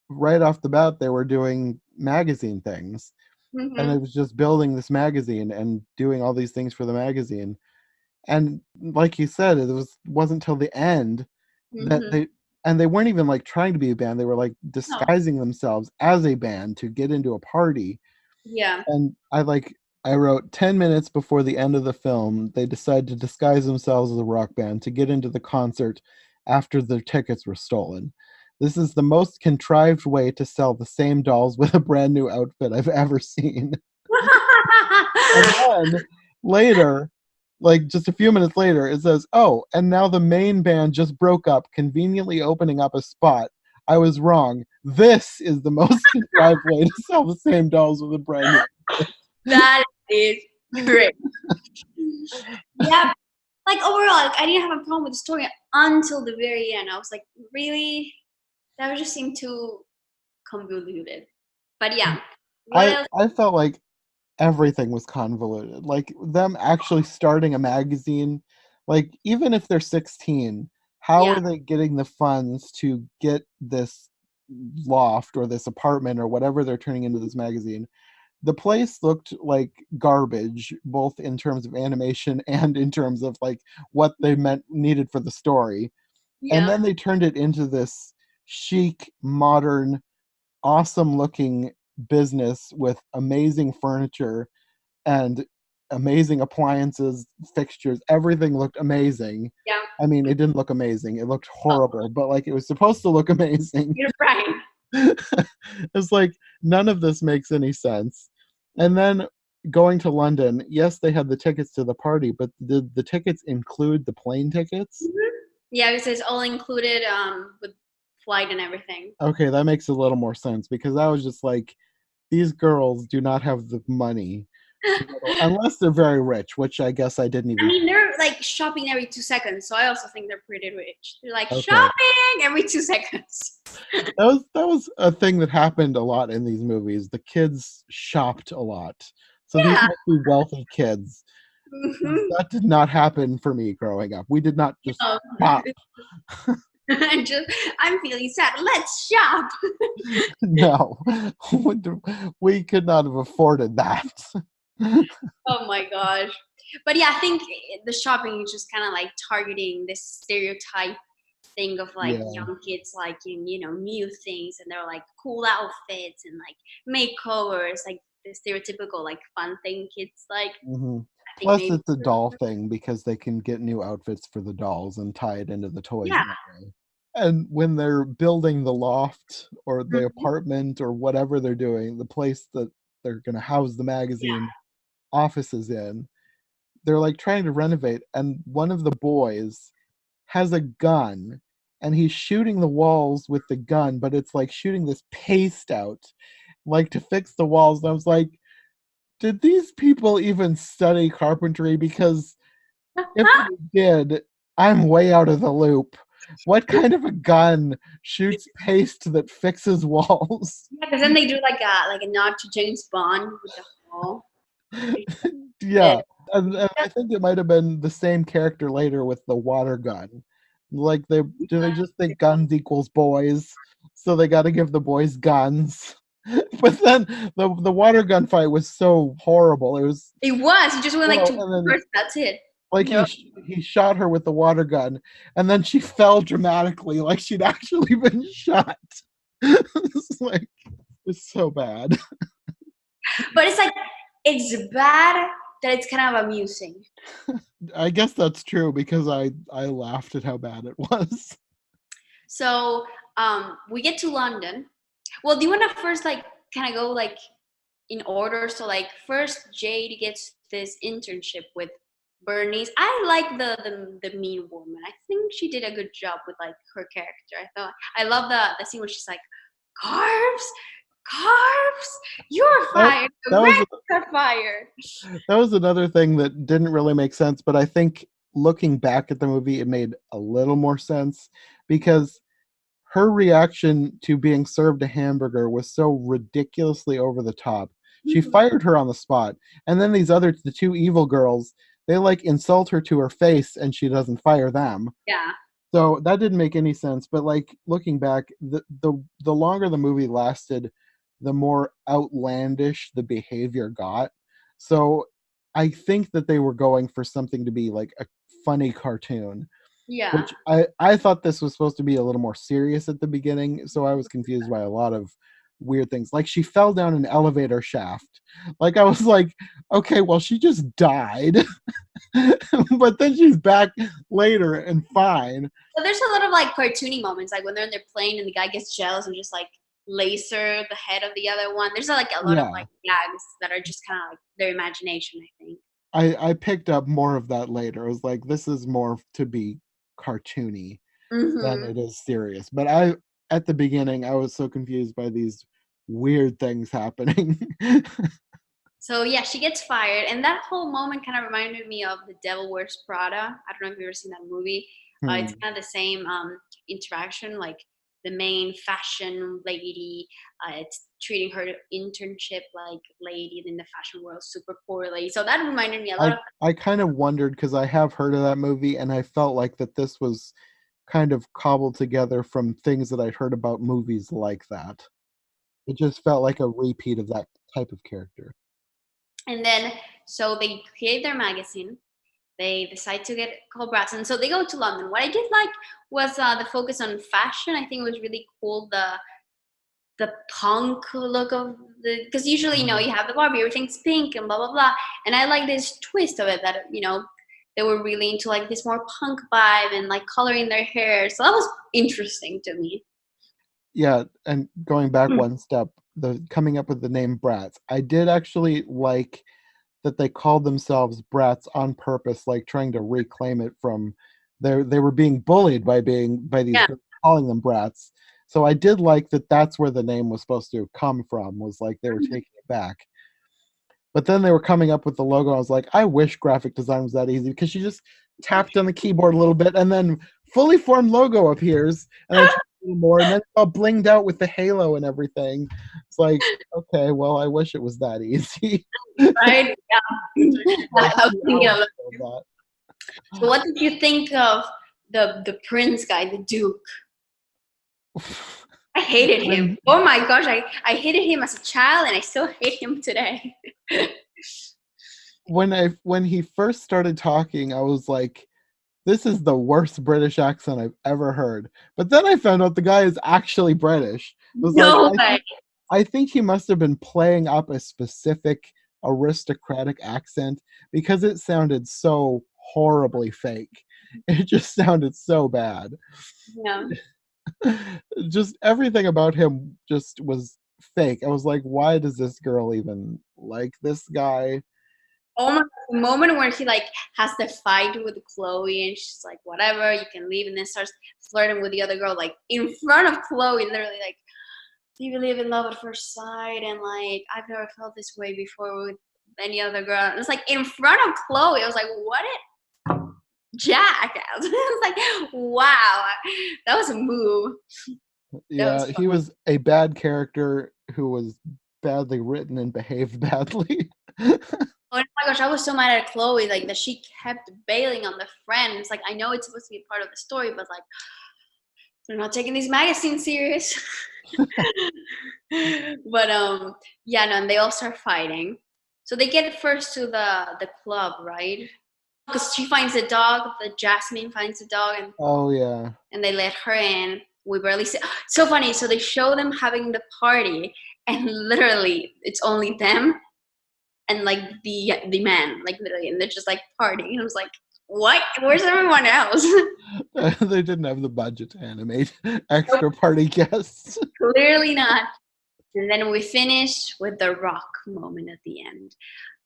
right off the bat they were doing magazine things. And mm-hmm, it was just building this magazine and doing all these things for the magazine. And like you said, it wasn't till the end that mm-hmm. they weren't even like trying to be a band. They were like No, disguising themselves as a band to get into a party. yeah, And I wrote 10 minutes before the end of the film, they decided to disguise themselves as a rock band to get into the concert after their tickets were stolen. This is the most contrived way to sell the same dolls with a brand new outfit I've ever seen. And then later, like just a few minutes later, it says, "Oh, and now the main band just broke up, conveniently opening up a spot. I was wrong. This is the most contrived way to sell the same dolls with a brand new that is great. Yeah, like overall, like, I didn't have a problem with the story until the very end. I was like, really? That would just seem too convoluted. But yeah, what else? I felt like everything was convoluted. Like them actually starting a magazine, like even if they're 16, how Yeah, are they getting the funds to get this loft or this apartment or whatever they're turning into this magazine? The place looked like garbage, both in terms of animation and in terms of like what they meant needed for the story. And yeah, then they turned it into this chic, modern, awesome looking business with amazing furniture and amazing appliances, fixtures. Everything looked amazing. yeah. I mean, it didn't look amazing. It looked Oh, horrible, but like it was supposed to look amazing. you're right. It's like none of this makes any sense. And then going to London, yes, they had the tickets to the party, but did the tickets include the plane tickets? Mhm. Yeah, it says all included with flight and everything. Okay, that makes a little more sense because I was just like, these girls do not have the money to go to, unless they're very rich, which I guess I didn't I even. mean, they're like shopping every 2 seconds, so I also think they're pretty rich. They're like Okay, shopping every 2 seconds. that was a thing that happened a lot in these movies. The kids shopped a lot, so these Yeah. must be wealthy kids. Hmm. That did not happen for me growing up. We did not just No. shop. Just, I'm feeling sad. Let's shop. No, we could not have afforded that. Oh my gosh. But yeah, I think the shopping is just kind of like targeting this stereotype thing of like Yeah. young kids liking, new things and they're like cool outfits and like makeovers, like the stereotypical like fun thing kids like. hmm I think Plus, maybe it's a doll thing because they can get new outfits for the dolls and tie it into the toys yeah. that way. And when they're building the loft or the Mhm. apartment or whatever they're doing, the place that they're going to house the Yeah. magazine offices in, they're like trying to renovate. And one of the boys has a gun and he's shooting the walls with the gun, but it's like shooting this paste out, like to fix the walls. And I was like, did these people even study carpentry? Because if they did, I'm way out of the loop. What kind of a gun shoots paste that fixes walls? Yeah, because then they do like a nod to James Bond with the whole. Yeah, and I think it might have been the same character later with the water gun. Like they just think guns equals boys, so they got to give the boys guns. But then the water gun fight was so horrible. It was It was. He just went like well, to and then first. That's it. like No. he shot her with the water gun, and then she fell dramatically, like she'd actually been shot. It's like it's so bad. But it's like it's bad that it's kind of amusing. I guess that's true because I laughed at how bad it was. So we get to London. Well, do you want to first like kind of go like in order? So like first Jade gets this internship with Bernice. I like the mean woman. I think she did a good job with like her character. I love the scene where she's like, carbs, carbs, you're That, fired. that was Congrats, you're fired. that was another thing that didn't really make sense, but I think looking back at the movie, it made a little more sense because her reaction to being served a hamburger was so ridiculously over the top. She Mhm. fired her on the spot, and then the two evil girls, they like insult her to her face, and she doesn't fire them. Yeah. So that didn't make any sense. But like looking back, the longer the movie lasted, the more outlandish the behavior got. So I think that they were going for something to be like a funny cartoon, Yeah. which I thought this was supposed to be a little more serious at the beginning. So I was confused by a lot of weird things. Like she fell down an elevator shaft. Like I was like, okay, well she just died. But then she's back later and fine. So there's a lot of like cartoony moments, like when they're in their plane and the guy gets jealous and just like laser the head of the other one. There's like a lot of Yeah. like gags that are just kind of like their imagination, I think. I picked up more of that later. I was like, this is more to be cartoony than Hmm. it is serious. But I at the beginning I was so confused by these weird things happening. So yeah, she gets fired, and that whole moment kind of reminded me of The Devil Wears Prada. I don't know if you've ever seen that movie. It's Hmm. kind of the same interaction, like the main fashion lady, it's treating her internship like lady in the fashion world super poorly. So that reminded me a lot I of. I kind of wondered because I have heard of that movie and I felt like that this was kind of cobbled together from things that I'd heard about movies like that. It just felt like a repeat of that type of character. And then so they create their magazine. They decide to get called Bratz, and so they go to London. What I did like was the focus on fashion. I think it was really cool. The punk look of the, because usually Mhm. you have the Barbie, everything's pink and blah blah blah. And I like this twist of it that they were really into like this more punk vibe and like coloring their hair. So that was interesting to me. Yeah, and going back one step, the coming up with the name Bratz. I did actually like that they called themselves Bratz on purpose, like trying to reclaim it from they were being bullied by these Yeah. girls calling them Brats. So I did like that that's where the name was supposed to come from, was like they were taking it back. But then they were coming up with the logo. I was like, I wish graphic design was that easy because you just tapped on the keyboard a little bit and then fully formed logo appears and then a little more and then it's all blinged out with the halo and everything. It's like, okay, well, I wish it was that easy. Right. Yeah. It takes me like I was 2 thinking hours of it. to build So what did you think of the prince guy, the Duke? that. I hated him. When Oh my gosh, I hated him as a child and I still hate him today. when he first started talking, I was like, this is the worst British accent I've ever heard. But then I found out the guy is actually British. It was like No way. I think he must have been playing up a specific aristocratic accent because it sounded so horribly fake. It just sounded so bad. Yeah. Just everything about him just was fake. I was like, why does this girl even like this guy? Oh my God, the moment where he like has the fight with Chloe and she's like, whatever, you can leave, and then starts flirting with the other girl, like in front of Chloe, literally like, do you believe in love at first sight? And like, I've never felt this way before with any other girl. And it's like in front of Chloe. I was like, what it jackass. I was like, wow, that was a move. That Yeah, was he fun. was a bad character who was badly written and behaved badly. Oh my gosh, I was so mad at Chloe, like that she kept bailing on the friend. It's like I know it's supposed to be part of the story, but like they're not taking these magazines serious. But yeah, no, and they all start fighting. So they get first to the club, right? Because she finds the dog, the Jasmine finds the dog, Oh yeah. and they let her in. We barely see. So funny. So they show them having the party, and literally it's only them and like the man, like literally, and they're just like partying. And I was like, what? Where's everyone else? They didn't have the budget to animate extra party guests. Clearly not. And then we finish with the rock moment at the end.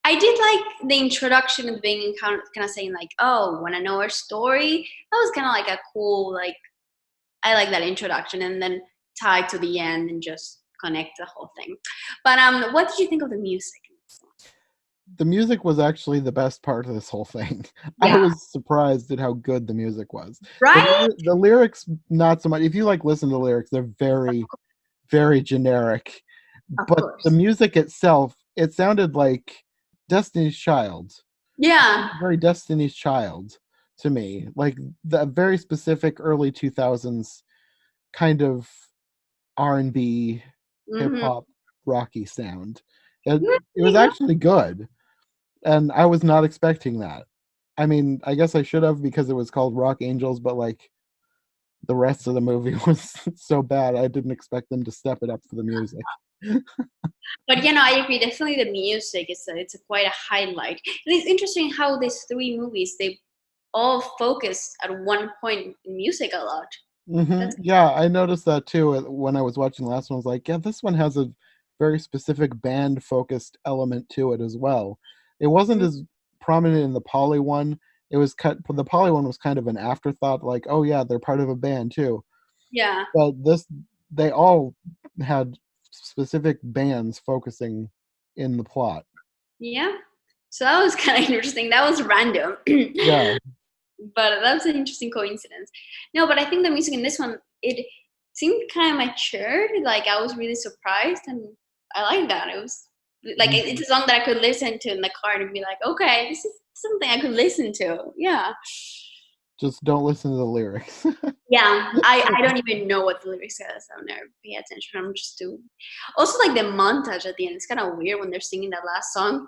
I did like the introduction at the beginning, kind of saying like, "Oh, want to know our story?" That was kind of like a cool, like I like that introduction, and then tied to the end and just connect the whole thing. But what did you think of the music? The music was actually the best part of this whole thing. I Yeah, was surprised at how good the music was. right. The lyrics, not so much. If you like listen to the lyrics, they're very, very generic. Of But the course. music itself, it sounded like Destiny's Child. Yeah. Very Destiny's Child to me. Like the very specific early 2000s kind of R&B, hip Hmm. hop, rocky sound. It was actually good, and I was not expecting that. I mean, I guess I should have because it was called Rock Angels, but like the rest of the movie was so bad, I didn't expect them to step it up for the music. But you know, I agree. Definitely, the music is quite a highlight. And it's interesting how these three movies they all focus at one point in music a lot. That's Yeah, I noticed that too when I was watching the last one. I was like, yeah, this one has a very specific band focused element to it as well. It wasn't as prominent in the Poly one. It was the Poly one was kind of an afterthought, like, oh yeah, they're part of a band too. yeah, But this, they all had specific bands focusing in the plot. yeah. So that was kind of interesting. That was random, Yeah. but that's an interesting coincidence. No, but I think the music in this one it seemed kind of matured. Like I was really surprised, and I like that. It was like it's Mhm. a song that I could listen to in the car and be like, okay, this is something I could listen to. Yeah. Just don't listen to the lyrics. Yeah, I don't even know what the lyrics says. I'll never pay attention. I'm just too. Also, like the montage at the end, it's kind of weird when they're singing that last song.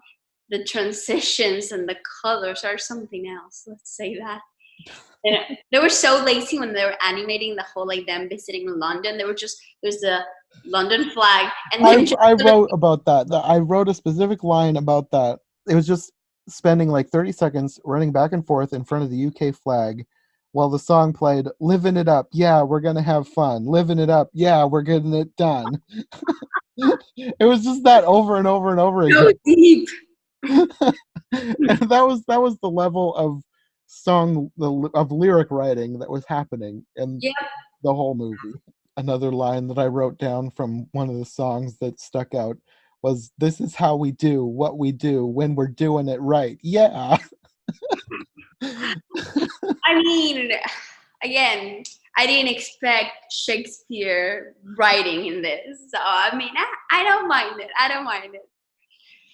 The transitions and the colors are something else. Let's say that. And they were so lazy when they were animating the whole like them visiting London. They were just there's the London flag and then just I wrote about that. I wrote a specific line about that. It was just spending like 30 seconds running back and forth in front of the UK flag while the song played, "Living it up. Yeah, we're going to have fun. Living it up. Yeah, we're getting it done." It was just that over and over and over so again. deep. And that was the level of of lyric writing that was happening in Yeah, the whole movie. Another line that I wrote down from one of the songs that stuck out was, "This is how we do what we do when we're doing it right." Yeah. I mean, again, I didn't expect Shakespeare writing in this. So I mean, I don't mind it. I don't mind it.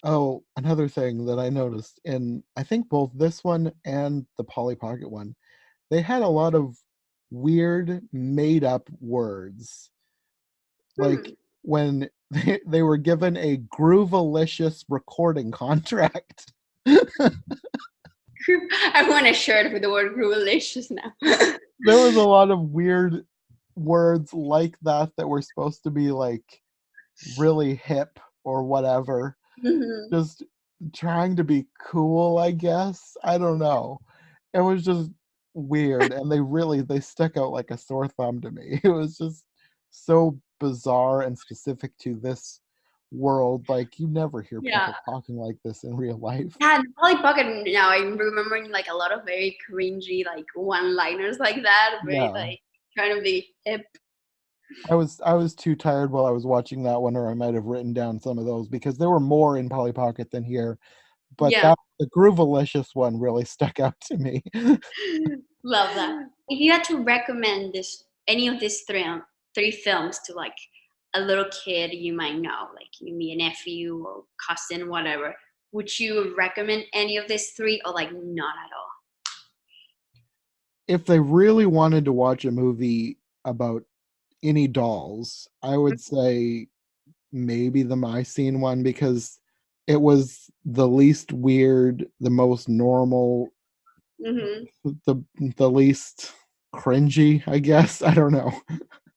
Oh, another thing that I noticed in I think both this one and the Polly Pocket one, they had a lot of weird made up words. Like Hmm. when they were given a groovalicious recording contract. I want a shirt with the word Groovylicious now. There was a lot of weird words like that were supposed to be like really hip or whatever. Mm-hmm. Just trying to be cool, I guess. I don't know. It was just weird, and they stuck out like a sore thumb to me. It was just so bizarre and specific to this world. Like, you never hear Yeah. people talking like this in real life. Yeah, Polly Pocket now I'm remembering like a lot of very cringy like one-liners like that. Very Yeah. like trying to be hip. I was too tired while I was watching that one, or I might have written down some of those because there were more in Polly Pocket than here. But Yeah. the Groovalicious one really stuck out to me. Love that. If you had to recommend any of these three films to like a little kid you might know, like maybe a nephew or cousin, whatever, would you recommend any of these three or like not at all? If they really wanted to watch a movie about any dolls, I would say maybe the My Scene one, because it was the least weird, the most normal, Mm-hmm. the least cringy, I guess. I don't know.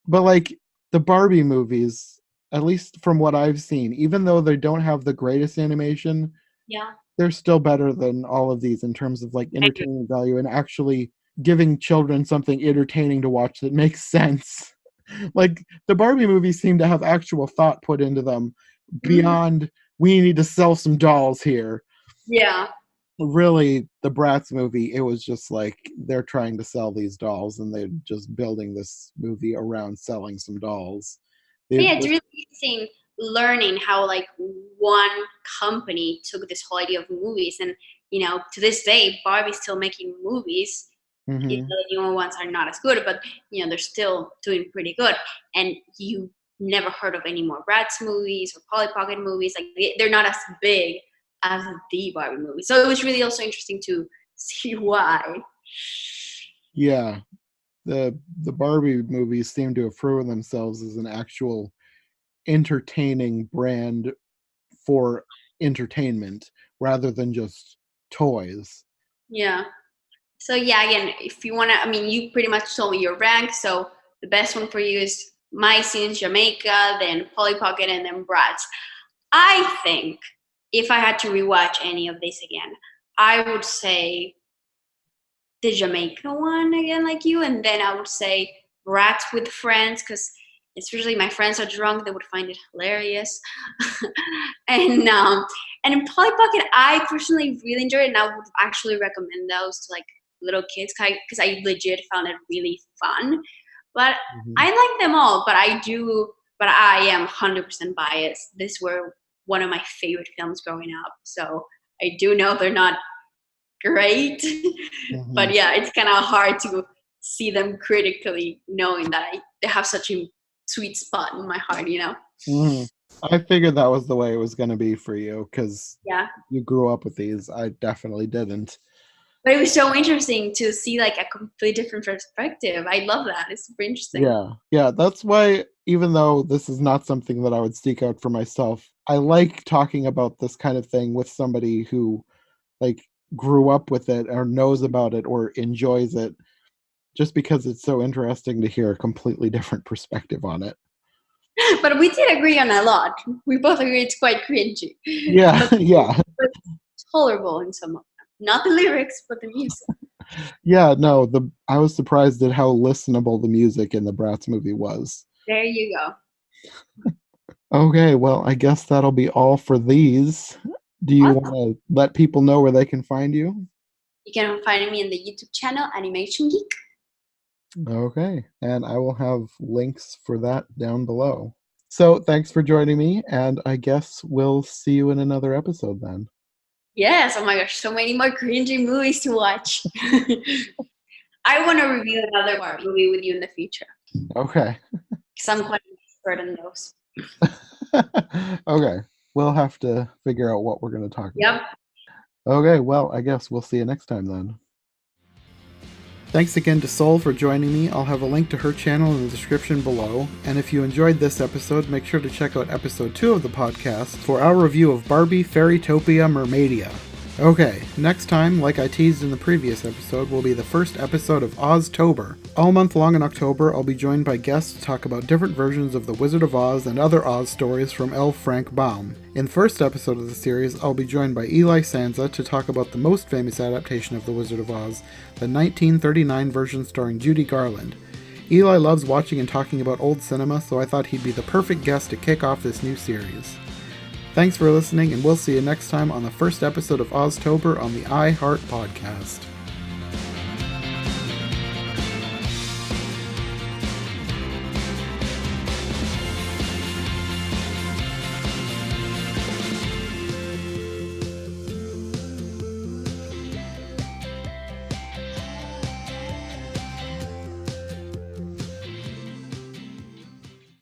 But like the Barbie movies, at least from what I've seen, even though they don't have the greatest animation, Yeah. they're still better than all of these in terms of like entertainment value and actually giving children something entertaining to watch that makes sense. Like the Barbie movies seem to have actual thought put into them beyond we need to sell some dolls here. Yeah. Really, the Bratz movie, it was just like they're trying to sell these dolls and they're just building this movie around selling some dolls. Yeah, it's really interesting learning how like one company took this whole idea of movies, and to this day Barbie's still making movies. Mm-hmm. The newer ones are not as good, but they're still doing pretty good. And you never heard of any more Bratz movies or Polly Pocket movies. Like they're not as big as the Barbie movie. So it was really also interesting to see why. Yeah. The Barbie movies seem to have proven themselves as an actual entertaining brand for entertainment rather than just toys. Yeah. So yeah, again, if you wanna, you pretty much told me your rank. So the best one for you is My Scene, Jamaica, then Polly Pocket, and then Bratz. I think if I had to rewatch any of these again, I would say the Jamaica one again, like you, and then I would say Bratz with friends, because especially my friends are drunk, they would find it hilarious. and in Polly Pocket, I personally really enjoyed it, and I would actually recommend those to like little kids because I legit found it really fun. But I like them all, but I am 100% biased. These were one of my favorite films growing up, so I do know they're not great. But yeah, it's kind of hard to see them critically, knowing that they have such a sweet spot in my heart, I figured that was the way it was going to be for you because yeah, you grew up with these. I definitely didn't. But it was so interesting to see like a completely different perspective. I love that. It's super interesting. Yeah, that's why, even though this is not something that I would seek out for myself, I like talking about this kind of thing with somebody who like grew up with it or knows about it or enjoys it, just because it's so interesting to hear a completely different perspective on it. But we did agree on a lot. We both agree it's quite cringy. Yeah, yeah. But tolerable in some of them. Not the lyrics, but the music. Yeah, no, I was surprised at how listenable the music in the Bratz movie was. There you go. Okay, well, I guess that'll be all for these. Do you want to let people know where they can find you? You can find me in the YouTube channel, Animation Geek. Okay, and I will have links for that down below. So thanks for joining me, and I guess we'll see you in another episode then. Yes, oh my gosh, so many more cringy movies to watch. I want to review another Barbie movie with you in the future. Okay. Because I'm quite expert in those. Okay, we'll have to figure out what we're going to talk about. Yep. Okay, well, I guess we'll see you next time then. Thanks again to Sol for joining me. I'll have a link to her channel in the description below. And if you enjoyed this episode, make sure to check out episode 2 of the podcast for our review of Barbie Fairytopia Mermaidia. Okay, next time, like I teased in the previous episode, will be the first episode of Oztober. All month long in October, I'll be joined by guests to talk about different versions of The Wizard of Oz and other Oz stories from L. Frank Baum. In the first episode of the series, I'll be joined by Eli Sansa to talk about the most famous adaptation of The Wizard of Oz, the 1939 version starring Judy Garland. Eli loves watching and talking about old cinema, so I thought he'd be the perfect guest to kick off this new series. Thanks for listening, and we'll see you next time on the first episode of Oztober on the iHeart Podcast.